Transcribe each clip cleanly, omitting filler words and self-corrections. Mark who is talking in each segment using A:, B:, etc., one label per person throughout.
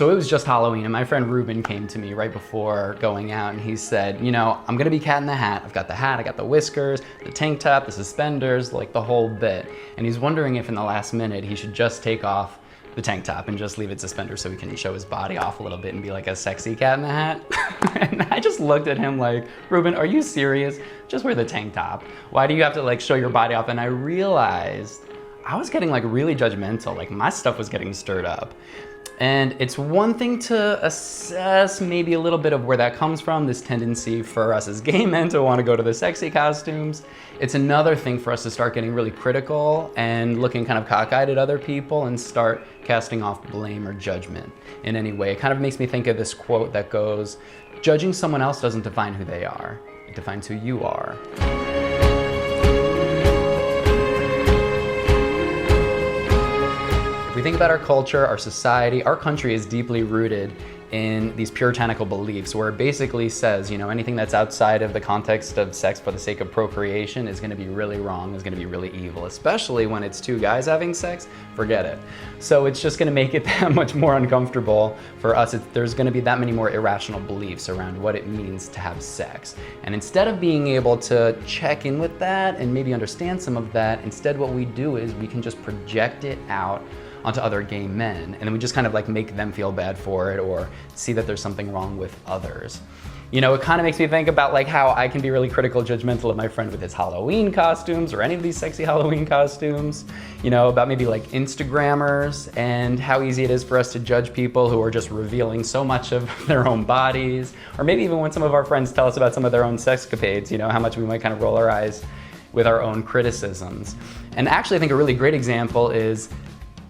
A: So it was just Halloween, and my friend Ruben came to me right before going out, and he said, you know, I'm gonna be Cat in the Hat. I've got the hat, I got the whiskers, the tank top, the suspenders, like the whole bit. And he's wondering if in the last minute he should just take off the tank top and just leave it suspended so he can show his body off a little bit and be like a sexy Cat in the Hat. And I just looked at him like, Ruben, are you serious? Just wear the tank top. Why do you have to like show your body off? And I realized I was getting like really judgmental, like my stuff was getting stirred up. And it's one thing to assess maybe a little bit of where that comes from, this tendency for us as gay men to want to go to the sexy costumes. It's another thing for us to start getting really critical and looking kind of cockeyed at other people and start casting off blame or judgment in any way. It kind of makes me think of this quote that goes, judging someone else doesn't define who they are, it defines who you are. If we think about our culture, our society, our country is deeply rooted in these puritanical beliefs where it basically says, you know, anything that's outside of the context of sex for the sake of procreation is gonna be really wrong, is gonna be really evil, especially when it's two guys having sex, forget it. So it's just gonna make it that much more uncomfortable for us. There's gonna be that many more irrational beliefs around what it means to have sex. And instead of being able to check in with that and maybe understand some of that, instead what we do is we can just project it out onto other gay men, and then we just kind of like make them feel bad for it or see that there's something wrong with others. You know, it kind of makes me think about like how I can be really critical, judgmental of my friend with his Halloween costumes or any of these sexy Halloween costumes, you know, about maybe like Instagrammers and how easy it is for us to judge people who are just revealing so much of their own bodies, or maybe even when some of our friends tell us about some of their own sexcapades, you know, how much we might kind of roll our eyes with our own criticisms. And actually I think a really great example is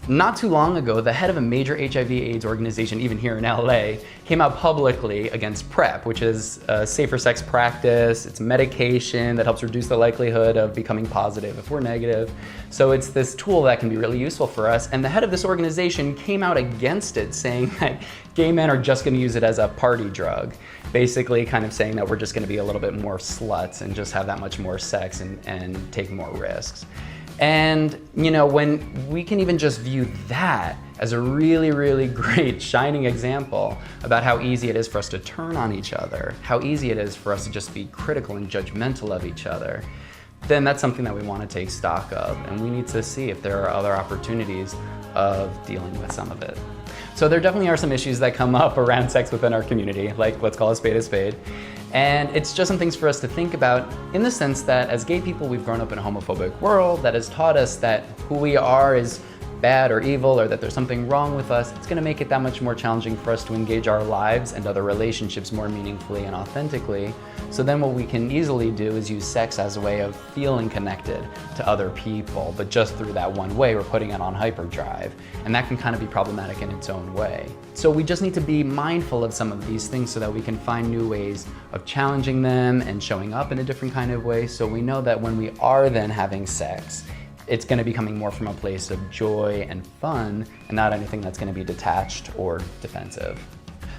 A: not too long ago, the head of a major HIV/AIDS organization, even here in LA, came out publicly against PrEP, which is a safer sex practice. It's a medication that helps reduce the likelihood of becoming positive if we're negative. So it's this tool that can be really useful for us. And the head of this organization came out against it, saying that gay men are just gonna use it as a party drug. Basically kind of saying that we're just gonna be a little bit more sluts and just have that much more sex and take more risks. And, you know, when we can even just view that as a really, really great shining example about how easy it is for us to turn on each other, how easy it is for us to just be critical and judgmental of each other, then that's something that we want to take stock of. And we need to see if there are other opportunities of dealing with some of it. So there definitely are some issues that come up around sex within our community, like let's call a spade a spade. And it's just some things for us to think about in the sense that as gay people, we've grown up in a homophobic world that has taught us that who we are is bad or evil or that there's something wrong with us. It's gonna make it that much more challenging for us to engage our lives and other relationships more meaningfully and authentically. So then what we can easily do is use sex as a way of feeling connected to other people, but just through that one way, we're putting it on hyperdrive. And that can kind of be problematic in its own way. So we just need to be mindful of some of these things so that we can find new ways of challenging them and showing up in a different kind of way. So we know that when we are then having sex, it's going to be coming more from a place of joy and fun and not anything that's going to be detached or defensive.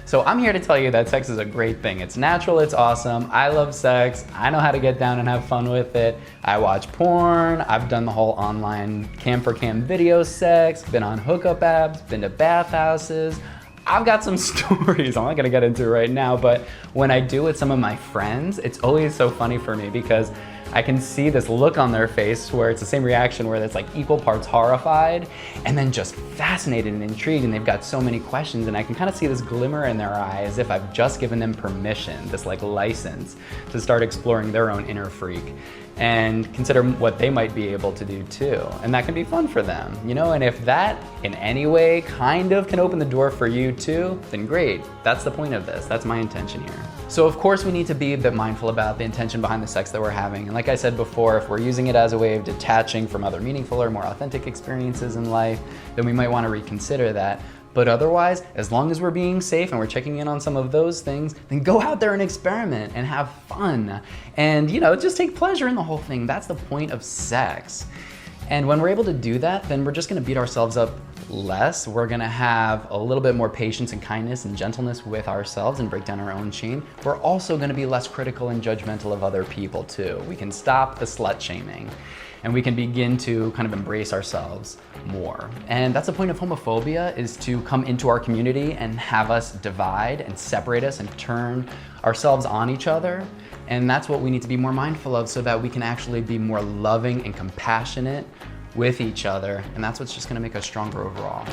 A: So I'm here to tell you that sex is a great thing. It's natural, it's awesome. I love sex. I know how to get down and have fun with it. I watch porn. I've done the whole online cam for cam video sex, been on hookup apps, been to bathhouses. I've got some stories I'm not gonna get into right now, but when I do with some of my friends, it's always so funny for me because I can see this look on their face where it's the same reaction where it's like equal parts horrified and then just fascinated and intrigued, and they've got so many questions, and I can kind of see this glimmer in their eye as if I've just given them permission, this like license to start exploring their own inner freak and consider what they might be able to do too. And that can be fun for them, you know? And if that in any way kind of can open the door for you too, then great. That's the point of this. That's my intention here. So of course we need to be a bit mindful about the intention behind the sex that we're having. And like I said before, if we're using it as a way of detaching from other meaningful or more authentic experiences in life, then we might want to reconsider that. But otherwise, as long as we're being safe and we're checking in on some of those things, then go out there and experiment and have fun. And, you know, just take pleasure in the whole thing. That's the point of sex. And when we're able to do that, then we're just gonna beat ourselves up less. We're gonna have a little bit more patience and kindness and gentleness with ourselves and break down our own shame. We're also gonna be less critical and judgmental of other people too. We can stop the slut shaming. and we can begin to kind of embrace ourselves more. And that's the point of homophobia, is to come into our community and have us divide and separate us and turn ourselves on each other. And that's what we need to be more mindful of, so that we can actually be more loving and compassionate with each other. And that's what's just gonna make us stronger overall.